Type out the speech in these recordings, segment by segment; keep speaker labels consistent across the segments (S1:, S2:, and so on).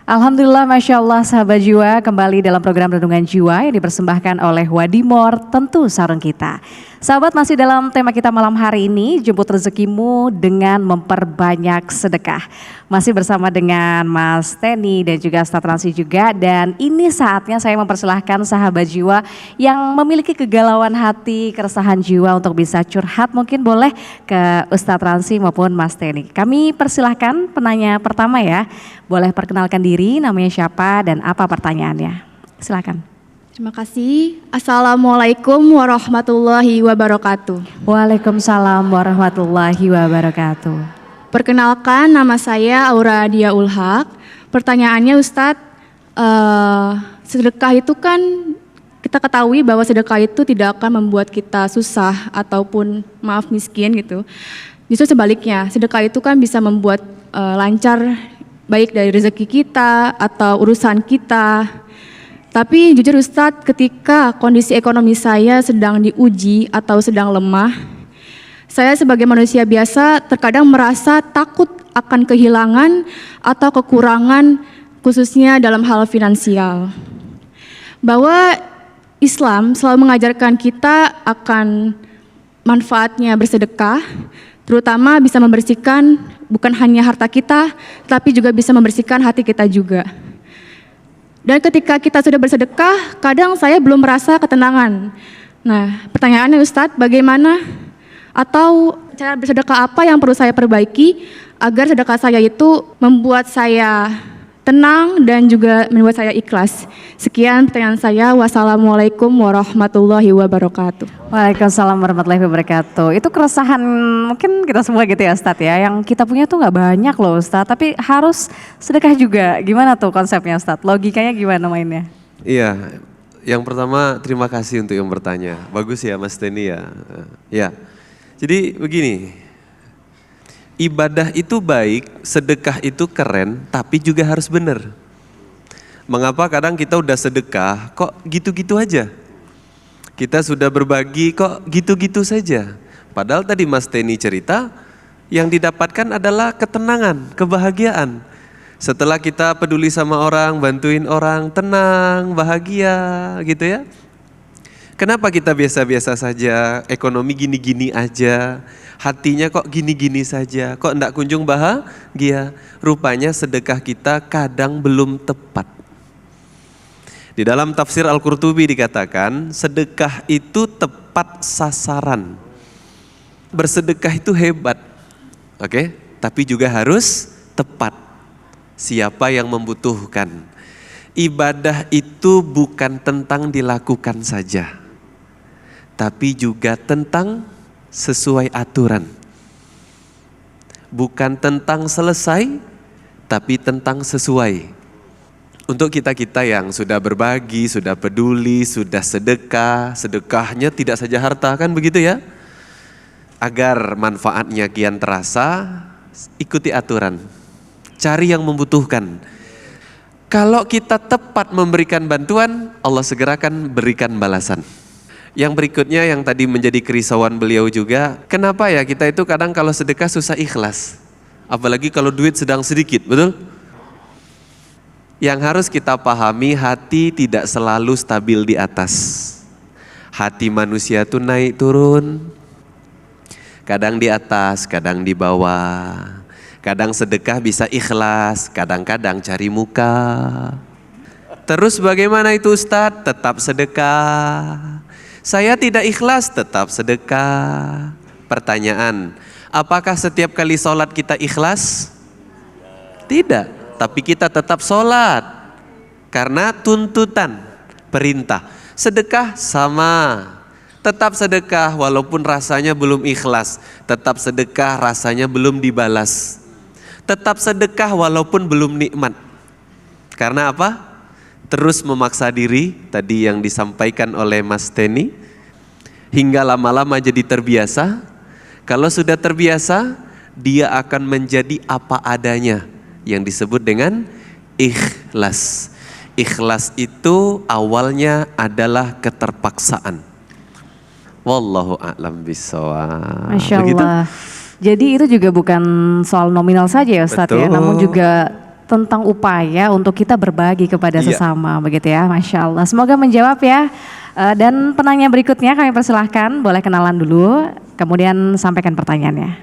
S1: Alhamdulillah, Masya Allah, sahabat jiwa, kembali dalam program Renungan Jiwa yang dipersembahkan oleh Wadimor, tentu sarung kita. Sahabat, masih dalam tema kita malam hari ini, jemput rezekimu dengan memperbanyak sedekah. Masih bersama dengan Mas Teni dan juga Ustadz Transi juga, dan ini saatnya saya mempersilahkan sahabat jiwa yang memiliki kegalauan hati, keresahan jiwa untuk bisa curhat, mungkin boleh ke Ustadz Transi maupun Mas Teni. Kami persilahkan penanya pertama ya, boleh perkenalkan diri, namanya siapa dan apa pertanyaannya. Silakan.
S2: Terima kasih. Assalamualaikum warahmatullahi wabarakatuh.
S1: Waalaikumsalam warahmatullahi wabarakatuh.
S2: Perkenalkan, nama saya Aura Dia Ulhaq. Pertanyaannya Ustadz, sedekah itu kan kita ketahui bahwa sedekah itu tidak akan membuat kita susah ataupun miskin gitu. Justru sebaliknya, sedekah itu kan bisa membuat lancar baik dari rezeki kita atau urusan kita. Tapi jujur Ustadz, ketika kondisi ekonomi saya sedang diuji atau sedang lemah, saya sebagai manusia biasa terkadang merasa takut akan kehilangan atau kekurangan khususnya dalam hal finansial. Bahwa Islam selalu mengajarkan kita akan manfaatnya bersedekah, terutama bisa membersihkan bukan hanya harta kita, tapi juga bisa membersihkan hati kita juga. Dan ketika kita sudah bersedekah, kadang saya belum merasa ketenangan. Nah, pertanyaannya Ustadz, bagaimana atau cara bersedekah apa yang perlu saya perbaiki agar sedekah saya itu membuat saya tenang dan juga membuat saya ikhlas. Sekian pertanyaan saya. Wassalamualaikum warahmatullahi wabarakatuh.
S1: Waalaikumsalam warahmatullahi wabarakatuh. Itu keresahan mungkin kita semua gitu ya Ustadz ya. Yang kita punya tuh nggak banyak loh Ustadz, tapi harus sedekah juga. Gimana tuh konsepnya Ustadz? Logikanya gimana mainnya?
S3: Iya, yang pertama terima kasih untuk yang bertanya. Bagus ya Mas Teni ya. Ya, jadi begini. Ibadah itu baik, sedekah itu keren, tapi juga harus benar. Mengapa kadang kita udah sedekah, kok gitu-gitu aja? Kita sudah berbagi, kok gitu-gitu saja? Padahal tadi Mas Teni cerita, yang didapatkan adalah ketenangan, kebahagiaan. Setelah kita peduli sama orang, bantuin orang, tenang, bahagia gitu ya. Kenapa kita biasa-biasa saja, ekonomi gini-gini aja, hatinya kok gini-gini saja, kok enggak kunjung bahagia? Rupanya sedekah kita kadang belum tepat. Di dalam tafsir Al-Qurtubi dikatakan, sedekah itu tepat sasaran. Bersedekah itu hebat, oke? Tapi juga harus tepat. Siapa yang membutuhkan? Ibadah itu bukan tentang dilakukan saja, tapi juga tentang sesuai aturan. Bukan tentang selesai, tapi tentang sesuai. Untuk kita-kita yang sudah berbagi, sudah peduli, sudah sedekah, sedekahnya tidak saja harta kan begitu ya? Agar manfaatnya kian terasa, ikuti aturan. Cari yang membutuhkan. Kalau kita tepat memberikan bantuan, Allah segerakan berikan balasan. Yang berikutnya yang tadi menjadi kerisauan beliau juga, kenapa ya kita itu kadang kalau sedekah susah ikhlas. Apalagi kalau duit sedang sedikit, betul? Yang harus kita pahami, hati tidak selalu stabil di atas. Hati manusia itu naik turun. Kadang di atas, kadang di bawah. Kadang sedekah bisa ikhlas, kadang-kadang cari muka. Terus bagaimana itu Ustadz? Tetap sedekah. Saya tidak ikhlas, tetap sedekah. Pertanyaan, apakah setiap kali sholat kita ikhlas? Tidak, tapi kita tetap sholat. Karena tuntutan, perintah. Sedekah sama, tetap sedekah walaupun rasanya belum ikhlas. Tetap sedekah rasanya belum dibalas. Tetap sedekah walaupun belum nikmat. Karena apa? Terus memaksa diri, tadi yang disampaikan oleh Mas Teni, hingga lama-lama jadi terbiasa. Kalau sudah terbiasa, dia akan menjadi apa adanya, yang disebut dengan ikhlas. Ikhlas itu awalnya adalah keterpaksaan. Wallahu a'lam bishawab.
S1: Masya Allah. Jadi itu juga bukan soal nominal saja ya Ustadz ya, namun juga tentang upaya untuk kita berbagi kepada
S3: Iya.
S1: sesama begitu ya, Masya Allah. Semoga menjawab ya. Dan penanya berikutnya kami persilahkan, boleh kenalan dulu, kemudian sampaikan pertanyaannya.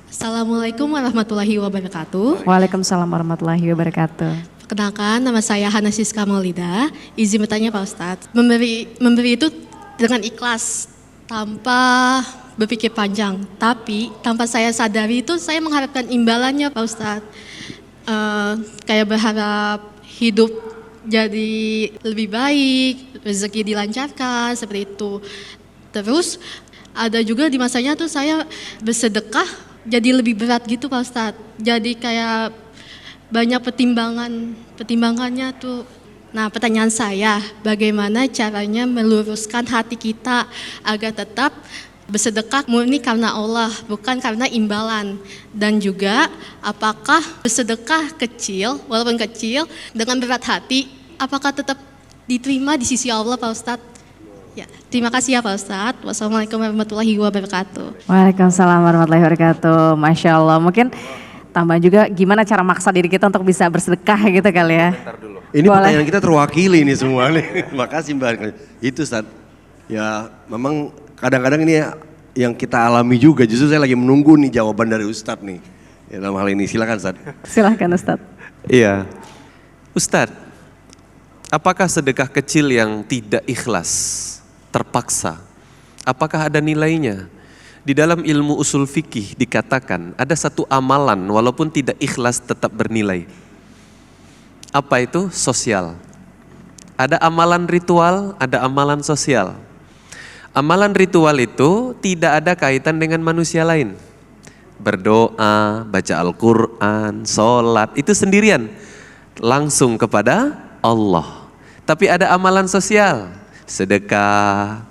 S4: Assalamualaikum warahmatullahi wabarakatuh.
S1: Waalaikumsalam warahmatullahi wabarakatuh.
S4: Perkenalkan, nama saya Hana Siska Maulida. Izin bertanya Pak Ustadz, memberi itu dengan ikhlas, tanpa berpikir panjang. Tapi tanpa saya sadari itu saya mengharapkan imbalannya Pak Ustadz. Kayak berharap hidup jadi lebih baik, rezeki dilancarkan, seperti itu. Terus ada juga di masanya tuh saya bersedekah jadi lebih berat gitu Pak Ustadz. Jadi kayak banyak pertimbangannya tuh. Nah, pertanyaan saya, bagaimana caranya meluruskan hati kita agar tetap bersedekah murni karena Allah, bukan karena imbalan. Dan juga apakah bersedekah kecil, walaupun kecil, dengan berat hati, apakah tetap diterima di sisi Allah Pak Ustadz? Ya, terima kasih ya Pak Ustadz. Wassalamualaikum warahmatullahi wabarakatuh.
S1: Waalaikumsalam warahmatullahi wabarakatuh. Masya Allah, mungkin tambah juga gimana cara maksa diri kita untuk bisa bersedekah gitu kali ya.
S5: Ini
S1: Boleh.
S5: pertanyaan kita terwakili nih semua nih. Makasih Mbak. Itu Ustadz. Ya memang kadang-kadang ini yang kita alami juga. Justru saya lagi menunggu nih jawaban dari Ustadz nih. Ya, dalam hal ini silakan Ustadz.
S1: Silahkan Ustadz.
S3: Iya. Ustadz, apakah sedekah kecil yang tidak ikhlas, terpaksa, apakah ada nilainya? Di dalam ilmu usul fikih dikatakan ada satu amalan walaupun tidak ikhlas tetap bernilai. Apa itu? Sosial. Ada amalan ritual, ada amalan sosial. Amalan ritual itu tidak ada kaitan dengan manusia lain. Berdoa, baca Al-Quran, sholat, itu sendirian. Langsung kepada Allah. Tapi ada amalan sosial, sedekah,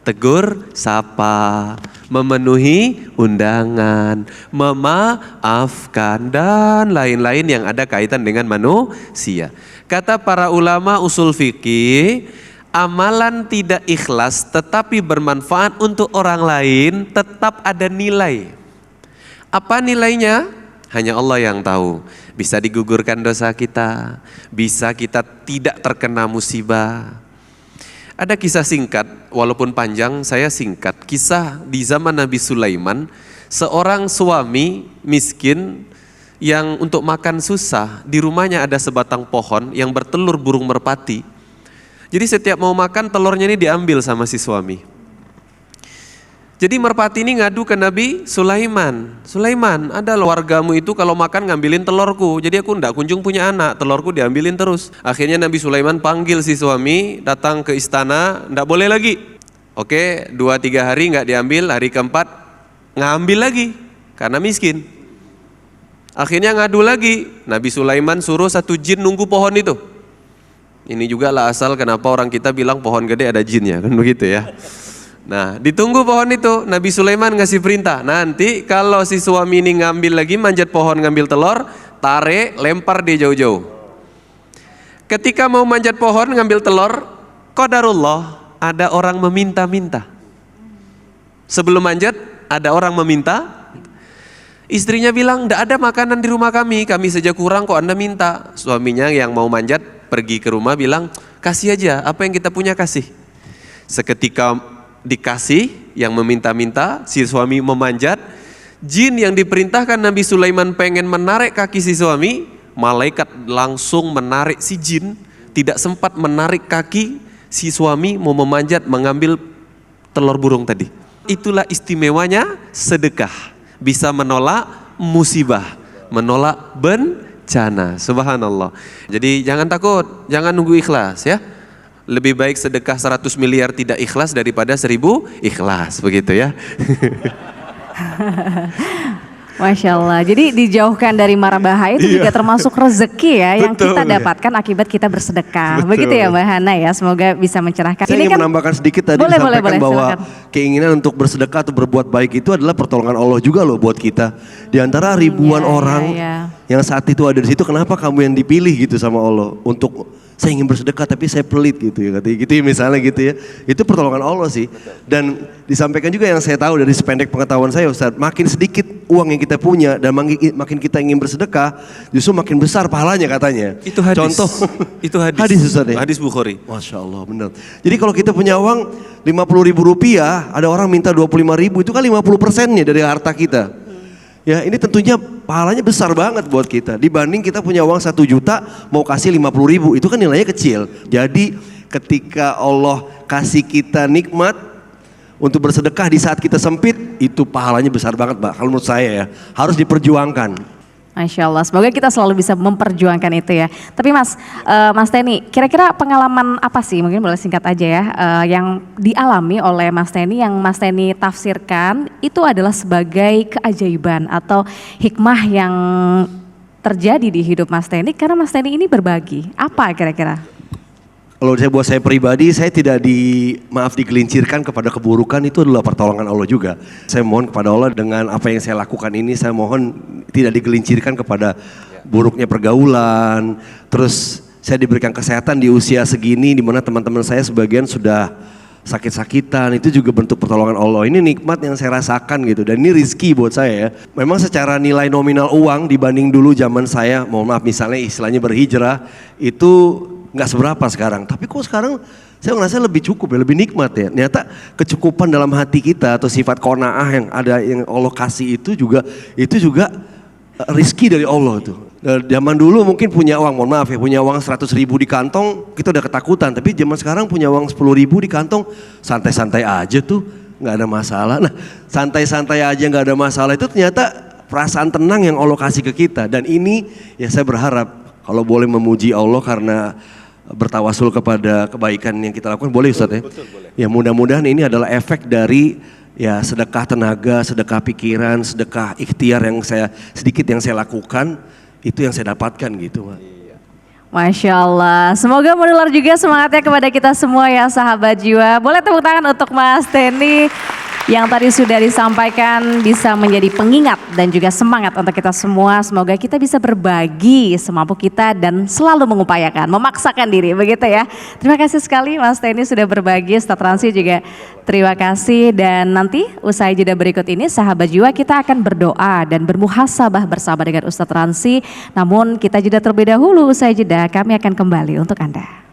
S3: tegur, sapa, memenuhi undangan, memaafkan, dan lain-lain yang ada kaitan dengan manusia. Kata para ulama usul fikih, amalan tidak ikhlas tetapi bermanfaat untuk orang lain tetap ada nilai. Apa nilainya? Hanya Allah yang tahu. Bisa digugurkan dosa kita, bisa kita tidak terkena musibah. Ada kisah singkat, walaupun panjang saya singkat. Kisah di zaman Nabi Sulaiman, seorang suami miskin yang untuk makan susah, di rumahnya ada sebatang pohon yang bertelur burung merpati. Jadi setiap mau makan telurnya ini diambil sama si suami. Jadi merpati ini ngadu ke Nabi Sulaiman. Sulaiman, ada wargamu itu kalau makan ngambilin telurku. Jadi aku ndak kunjung punya anak, telurku diambilin terus. Akhirnya Nabi Sulaiman panggil si suami, datang ke istana, ndak boleh lagi. Oke, 2-3 hari nggak diambil, hari keempat ngambil lagi karena miskin. Akhirnya ngadu lagi, Nabi Sulaiman suruh satu jin nunggu pohon itu. Ini juga lah asal kenapa orang kita bilang pohon gede ada jinnya, kan begitu ya. Nah, ditunggu pohon itu, Nabi Sulaiman ngasih perintah, nanti kalau si suami ini ngambil lagi, manjat pohon ngambil telur, tarik, lempar dia jauh-jauh. Ketika mau manjat pohon ngambil telur, qadarullah, ada orang meminta-minta. Sebelum manjat, ada orang meminta. Istrinya bilang, ndak ada makanan di rumah kami saja kurang kok Anda minta. Suaminya yang mau manjat, pergi ke rumah bilang, kasih aja, apa yang kita punya kasih. Seketika dikasih, yang meminta-minta, si suami memanjat, jin yang diperintahkan Nabi Sulaiman pengen menarik kaki si suami, malaikat langsung menarik si jin, tidak sempat menarik kaki si suami mau memanjat mengambil telur burung tadi. Itulah istimewanya sedekah, bisa menolak musibah, menolak bencana, subhanallah. Jadi jangan takut, jangan nunggu ikhlas ya. Lebih baik sedekah 100 miliar tidak ikhlas daripada 1000 ikhlas, begitu ya.
S1: Masya Allah, jadi dijauhkan dari mara bahaya itu juga termasuk rezeki ya yang
S5: Betul,
S1: kita
S5: ya.
S1: dapatkan akibat kita bersedekah.
S5: Betul.
S1: Begitu ya Mbak Hana ya, semoga bisa mencerahkan.
S5: Saya ingin menambahkan sedikit tadi
S1: Boleh,
S5: disampaikan bahwa
S1: silakan.
S5: keinginan untuk bersedekah atau berbuat baik itu adalah pertolongan Allah juga loh buat kita. Di antara ribuan
S1: ya,
S5: orang
S1: ya.
S5: yang saat itu ada di situ, kenapa kamu yang dipilih gitu sama Allah untuk saya ingin bersedekah tapi saya pelit gitu ya, katanya gitu ya misalnya gitu ya. Itu pertolongan Allah sih. Dan disampaikan juga yang saya tahu dari sependek pengetahuan saya Ustaz, makin sedikit uang yang kita punya dan makin kita ingin bersedekah, justru makin besar pahalanya katanya.
S3: Itu hadis.
S5: Contoh,
S3: Itu hadis.
S5: hadis Ustaz ya?
S3: Hadis Bukhari.
S5: Masya Allah benar. Jadi kalau kita punya uang 50.000 rupiah, ada orang minta 25.000, itu kan 50%-nya dari harta kita. Ya ini tentunya pahalanya besar banget buat kita. Dibanding kita punya uang 1 juta mau kasih 50.000, itu kan nilainya kecil. Jadi ketika Allah kasih kita nikmat untuk bersedekah di saat kita sempit, itu pahalanya besar banget Mbak. Kalau menurut saya ya, harus diperjuangkan.
S1: Masya Allah, semoga kita selalu bisa memperjuangkan itu ya. Tapi Mas Teni, kira-kira pengalaman apa sih, mungkin boleh singkat aja ya, yang dialami oleh Mas Teni, yang Mas Teni tafsirkan itu adalah sebagai keajaiban atau hikmah yang terjadi di hidup Mas Teni karena Mas Teni ini berbagi. Apa kira-kira?
S5: Kalau buat saya pribadi, saya tidak digelincirkan kepada keburukan, itu adalah pertolongan Allah juga. Saya mohon kepada Allah dengan apa yang saya lakukan ini, saya mohon tidak digelincirkan kepada buruknya pergaulan. Terus saya diberikan kesehatan di usia segini, di mana teman-teman saya sebagian sudah sakit-sakitan, itu juga bentuk pertolongan Allah. Ini nikmat yang saya rasakan gitu, dan ini rizki buat saya ya. Memang secara nilai nominal uang dibanding dulu zaman saya, mohon maaf misalnya istilahnya berhijrah, itu nggak seberapa sekarang, tapi kok sekarang saya ngerasa lebih cukup ya, lebih nikmat ya. Ternyata kecukupan dalam hati kita atau sifat qanaah yang ada yang Allah kasih itu juga rizki dari Allah tuh. Zaman dulu mungkin punya uang, mohon maaf ya, punya uang 100.000 di kantong kita udah ketakutan, tapi zaman sekarang punya uang 10.000 di kantong santai-santai aja tuh, nggak ada masalah. Nah santai-santai aja nggak ada masalah itu ternyata perasaan tenang yang Allah kasih ke kita. Dan ini ya saya berharap kalau boleh memuji Allah karena bertawasul kepada kebaikan yang kita lakukan, boleh Ustaz ya? Betul, boleh. Ya mudah-mudahan ini adalah efek dari ya sedekah tenaga, sedekah pikiran, sedekah ikhtiar yang saya lakukan, itu yang saya dapatkan gitu Pak.
S1: Masya Allah, semoga menular juga semangatnya kepada kita semua ya sahabat jiwa. Boleh tepuk tangan untuk Mas Teni yang tadi sudah disampaikan bisa menjadi pengingat dan juga semangat untuk kita semua. Semoga kita bisa berbagi semampu kita dan selalu mengupayakan, memaksakan diri begitu ya. Terima kasih sekali Mas Teni sudah berbagi, Ustadz Transi juga terima kasih. Dan nanti usai jeda berikut ini sahabat jiwa kita akan berdoa dan bermuhasabah bersama dengan Ustadz Transi. Namun kita jeda terlebih dahulu, usai jeda kami akan kembali untuk Anda.